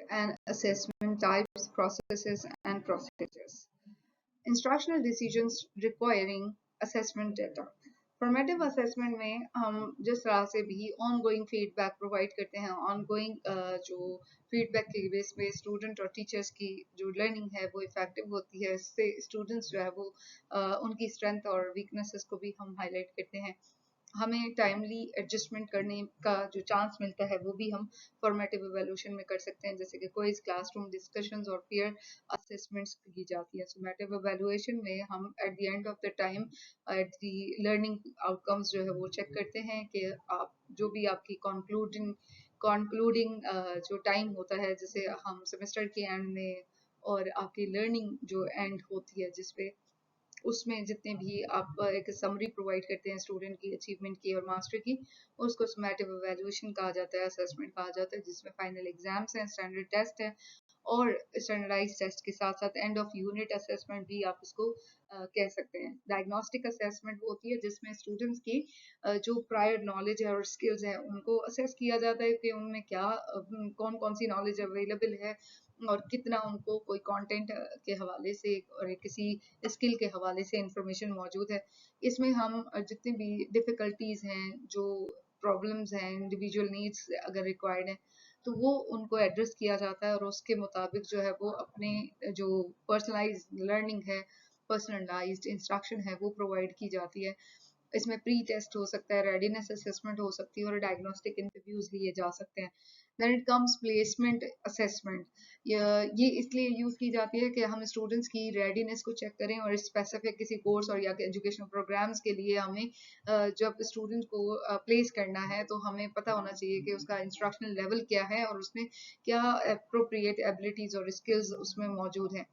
and assessment types, processes, and procedures. Instructional decisions requiring assessment data. Formative assessment में हम जिस तरह से भी ऑनगोइंग फीडबैक प्रोवाइड करते हैं, ऑनगोइंग जो फीडबैक के बेस पे स्टूडेंट और टीचर्स की जो लर्निंग है वो इफेक्टिव होती है, इससे स्टूडेंट्स जो है वो उनकी स्ट्रेंथ और वीकनेसेस को भी हम हाईलाइट करते हैं। हमें टाइमली एडजस्टमेंट करने का जो चांस मिलता है वो भी हम फॉर्मेटिव इवैल्यूएशन में कर सकते हैं, जैसे कि क्विज, क्लासरूम डिस्कशंस और पीयर असेसमेंट्स की जाती है। समेटिव इवैल्यूएशन में हम at the end of the time at the learning outcomes जो है वो चेक करते हैं कि आप जो भी आपकी कंक्लूडिंग जो टाइम होता है, जैसे हम सेमेस्टर के एंड में और आपकी लर्निंग जो एंड होती है जिसपे उसमें जितने भी आप एक समरी प्रोवाइड करते हैं स्टूडेंट की अचीवमेंट की और मास्टर की, उसको समेटिव इवैल्यूएशन कहा जाता है, असेसमेंट कहा जाता है, जिसमें फाइनल एग्जाम्स हैं, स्टैंडर्ड टेस्ट है और स्टैंडर्डाइज टेस्ट के साथ साथ एंड ऑफ यूनिट असेसमेंट भी आप इसको कह सकते हैं। डायग्नोस्टिक असेसमेंट वो होती है जिसमें स्टूडेंट्स की जो प्रायर नॉलेज है और स्किल्स है उनको असेस किया जाता है कि उनमें क्या कौन कौन सी नॉलेज अवेलेबल है और कितना उनको कोई कंटेंट के हवाले से और किसी स्किल के हवाले से इंफॉर्मेशन मौजूद है। इसमें हम जितनी भी डिफिकल्टीज हैं, जो प्रॉब्लम्स हैं, इंडिविजुअल नीड्स अगर रिक्वायर्ड है तो वो उनको एड्रेस किया जाता है और उसके मुताबिक जो है वो अपने जो पर्सनलाइज लर्निंग है, पर्सनलाइज्ड इंस्ट्रक्शन है वो प्रोवाइड की जाती है। इसमें प्री टेस्ट हो सकता है, रेडीनेस असेसमेंट हो सकती है और डायग्नोस्टिक इंटरव्यूज लिए जा सकते हैं। Then it comes placement assessment. ये इसलिए यूज की जाती है कि हम स्टूडेंट्स की रेडीनेस को चेक करें और स्पेसिफिक किसी कोर्स और या एजुकेशनल प्रोग्राम्स के लिए हमें जब स्टूडेंट को प्लेस करना है तो हमें पता होना चाहिए कि उसका इंस्ट्रक्शनल लेवल क्या है और उसमें क्या अप्रोप्रिएट एबिलिटीज और स्किल्स उसमें मौजूद हैं,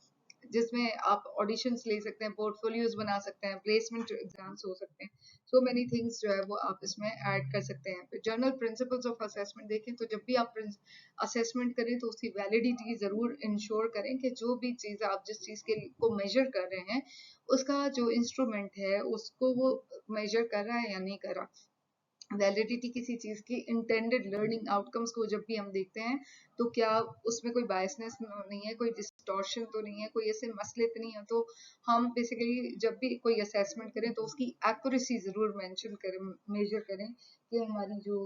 जिसमें आप ऑडिशंस ले सकते हैं, पोर्टफोलियोज बना सकते हैं, प्लेसमेंट एग्जाम्स हो सकते हैं, सो मेनी थिंग्स जो है वो आप इसमें ऐड कर सकते हैं। फिर जनरल प्रिंसिपल्स ऑफ असेसमेंट देखें तो जब भी आप असेसमेंट करें तो उसकी वैलिडिटी जरूर इंश्योर करें कि जो भी चीज़ आप जिस चीज़ के को मेजर कर रहे हैं उसका जो इंस्ट्रूमेंट है उसको वो मेजर कर रहा है या नहीं कर रहा। वैलिडिटी किसी चीज की इंटेंडेड लर्निंग आउटकम्स को जब भी हम देखते हैं तो क्या उसमें कोई बायसनेस नहीं है, कोई डिस्टॉर्शन तो नहीं है, कोई ऐसे मसले तो नहीं है, तो हम बेसिकली जब भी कोई असेसमेंट करें तो उसकी एक्यूरेसी जरूर मेंशन करें, मेजर करें कि हमारी जो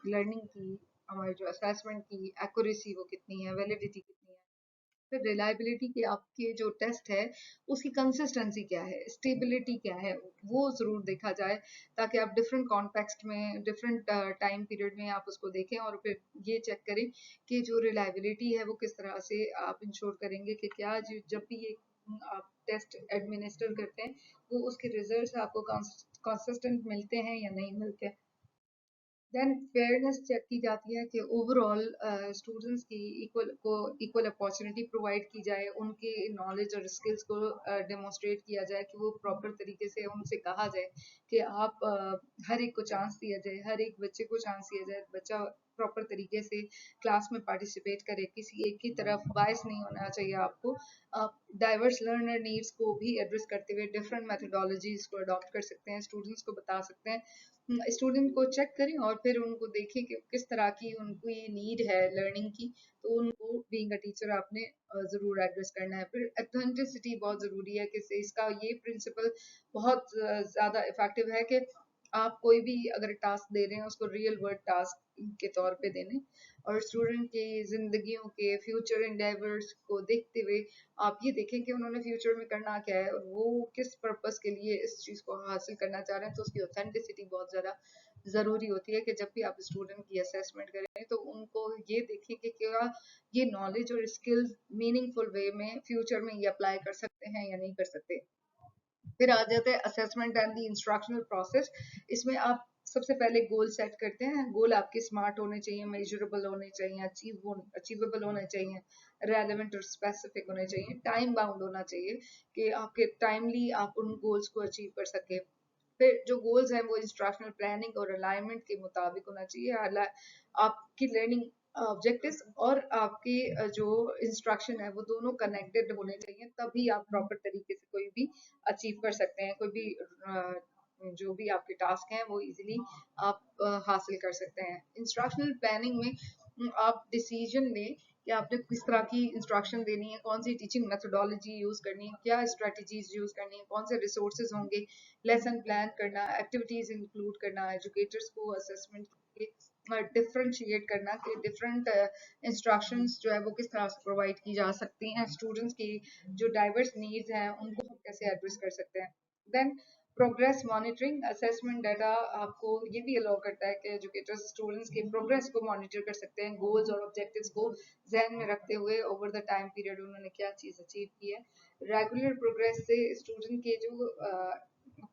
लर्निंग की, हमारी जो असेसमेंट की एक्यूरेसी वो कितनी है, वैलिडिटी कितनी है। फिर रिलायबिलिटी के आपके जो टेस्ट है उसकी कंसिस्टेंसी क्या है, स्टेबिलिटी क्या है, वो जरूर देखा जाए ताकि आप डिफरेंट कॉन्टेक्स्ट में डिफरेंट टाइम पीरियड में आप उसको देखें और फिर ये चेक करें कि जो रिलायबिलिटी है वो किस तरह से आप इंश्योर करेंगे कि क्या जब भी ये आप टेस्ट एडमिनिस्टर करते हैं वो उसके रिजल्ट्स आपको कंसिस्टेंट मिलते हैं या नहीं मिलते। देन फेयरनेस चेक की जाती है कि ओवरऑल स्टूडेंट्स की इक्वल अपॉर्चुनिटी प्रोवाइड की जाए, उनके नॉलेज और स्किल्स को डेमोस्ट्रेट किया जाए, कि वो प्रॉपर तरीके से उनसे कहा जाए कि आप हर एक को चांस दिया जाए, हर एक बच्चे को चांस दिया जाए, बच्चा प्रॉपर तरीके से क्लास में पार्टिसिपेट करे, किसी एक की तरफ बायस नहीं होना चाहिए आपको। आप डाइवर्स लर्नर नीड्स को भी एड्रेस करते हुए डिफरेंट मेथोडोलॉजीज को अडॉप्ट कर सकते हैं, स्टूडेंट्स को बता सकते हैं, स्टूडेंट को चेक करें और फिर उनको देखें कि किस तरह की उनको ये नीड है लर्निंग की, तो उनको बीइंग अ टीचर आपने ज़रूर एड्रेस करना है। फिर ऑथेंटिसिटी बहुत ज़रूरी है कि इसका ये प्रिंसिपल बहुत ज़्यादा इफेक्टिव है कि आप कोई भी अगर टास्क दे रहे हैं उसको रियल वर्ल्ड टास्क के तौर पे देने और स्टूडेंट की जिंदगियों के फ्यूचर एंडेवर्स को देखते हुए आप ये देखें कि उन्होंने फ्यूचर में करना क्या है और वो किस पर्पस के लिए इस चीज को हासिल करना चाह रहे हैं, तो उसकी ऑथेंटिसिटी बहुत ज्यादा जरूरी होती है कि जब भी आप स्टूडेंट की असेसमेंट करें तो उनको ये देखें कि क्या ये नॉलेज और स्किल्स मीनिंगफुल वे में फ्यूचर में ये अप्लाई कर सकते हैं या नहीं कर सकते। फिर आ जाते हैं assessment and the instructional process. इसमें आप सबसे पहले गोल सेट करते हैं, गोल आपके स्मार्ट होने चाहिए, मेजरेबल होने चाहिए, अचीवेबल होने चाहिए, रेलेवेंट और स्पेसिफिक होने चाहिए, टाइम बाउंड होना चाहिए कि आपके टाइमली आप उन गोल्स को अचीव कर सके। फिर जो गोल्स हैं वो इंस्ट्रक्शनल प्लानिंग और अलाइनमेंट के मुताबिक होना चाहिए, आपकी लर्निंग ऑब्जेक्टिव्स और आपकी जो इंस्ट्रक्शन है वो दोनों कनेक्टेड होने चाहिए, तभी आप प्रॉपर तरीके से कोई भी अचीव कर सकते हैं, कोई भी जो भी आपके टास्क हैं वो इजीली आप हासिल कर सकते हैं। इंस्ट्रक्शनल प्लानिंग में आप डिसीजन लें कि आपने किस तरह की इंस्ट्रक्शन देनी है, कौन सी टीचिंग मेथोडोलॉजी यूज करनी है, क्या स्ट्रेटजीज यूज करनी है, कौन से रिसोर्सेज होंगे, लेसन प्लान करना, एक्टिविटीज इंक्लूड करना, एजुकेटर्स को असेसमेंट डिफरेंशिएट करना कि डिफरेंट इंस्ट्रक्शंस जो है वो किस तरह से प्रोवाइड की जा सकती हैं, स्टूडेंट्स की जो डाइवर्स नीड्स हैं उनको हम कैसे एड्रेस कर सकते हैं। Then progress monitoring assessment data आपको ये भी अलाउ करता है कि एजुकेटर्स स्टूडेंट्स के प्रोग्रेस को मॉनिटर कर सकते हैं, गोल्स और ऑब्जेक्टिव्स को जहन में रखते हुए ओवर द टाइम पीरियड उन्होंने क्या चीज़ अचीव की है। रेगुलर प्रोग्रेस से स्टूडेंट के जो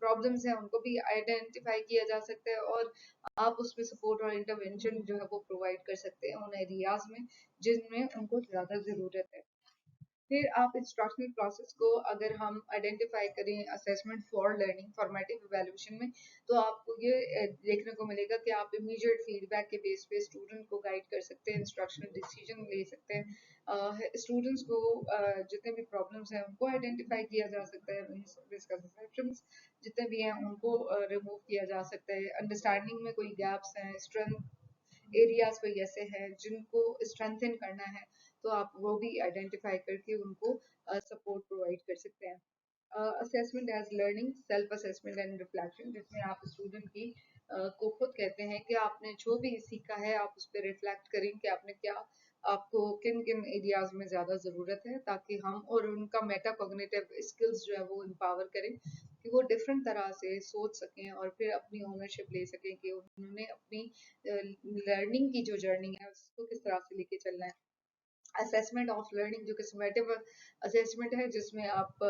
प्रॉब्लम्स हैं उनको भी आइडेंटिफाई किया जा सकता है और आप उसमें सपोर्ट और इंटरवेंशन जो है वो प्रोवाइड कर सकते हैं उन एरियाज में जिनमें उनको ज़्यादा ज़रूरत है। फिर आप इंस्ट्रक्शनल प्रोसेस को अगर हम आइडेंटिफाई करें assessment for learning formative evaluation में, तो आपको ये देखने को मिलेगा कि आप इमीडिएट फीडबैक के बेस पे स्टूडेंट को गाइड कर सकते हैं, इंस्ट्रक्शनल डिसीजन ले सकते हैं, स्टूडेंट्स को जितने भी प्रॉब्लम्स हैं उनको आइडेंटिफाई किया जा सकता है, मिसकंसेप्शंस जितने भी हैं उनको रिमूव किया जा सकता है, अंडरस्टैंडिंग में कोई गैप्स हैं, स्ट्रेंथ एरियाज कोई ऐसे हैं जिनको स्ट्रेंथन करना है, तो आप वो भी आइडेंटिफाई करके उनको सपोर्ट प्रोवाइड कर सकते हैं। Assessment as learning self assessment and reflection, जिसमें आप स्टूडेंट की को खुद कहते हैं कि आपने जो भी सीखा है आप उस पर रिफ्लेक्ट करें कि आपने क्या, आपको किन किन एरियाज में ज़्यादा ज़रूरत है, ताकि हम और उनका मेटा कॉग्निटिव स्किल्स जो है वो एम्पावर करें कि वो डिफरेंट तरह से सोच सकें और फिर अपनी ओनरशिप ले सकें कि उन्होंने अपनी लर्निंग की जो जर्नी है उसको किस तरह से लेके चलना है। असेसमेंट ऑफ लर्निंग जो कि समेटिव असेसमेंट है जिसमें आप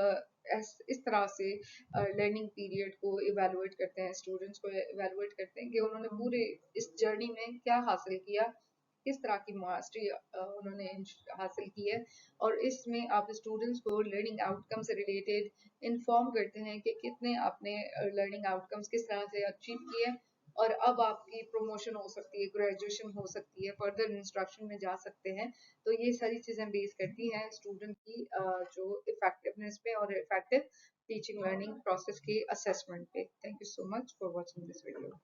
इस तरह से लर्निंग पीरियड को इवेलुएट करते हैं, स्टूडेंट्स को इवेलुएट करते हैं कि उन्होंने पूरे इस जर्नी में क्या हासिल किया, किस तरह की मास्टरी उन्होंने हासिल की है, और इसमें आप स्टूडेंट्स को लर्निंग आउटकम से रिलेटेड इन्फॉर्म करते हैं कि कितने आपने लर्निंग आउटकम्स किस तरह से अचीव किए, और अब आपकी प्रमोशन हो सकती है, ग्रेजुएशन हो सकती है, फर्दर इंस्ट्रक्शन में जा सकते हैं। तो ये सारी चीजें बेस करती हैं स्टूडेंट की जो इफेक्टिवनेस पे और इफेक्टिव टीचिंग लर्निंग प्रोसेस के असेसमेंट पे। Thank you so much for watching this video.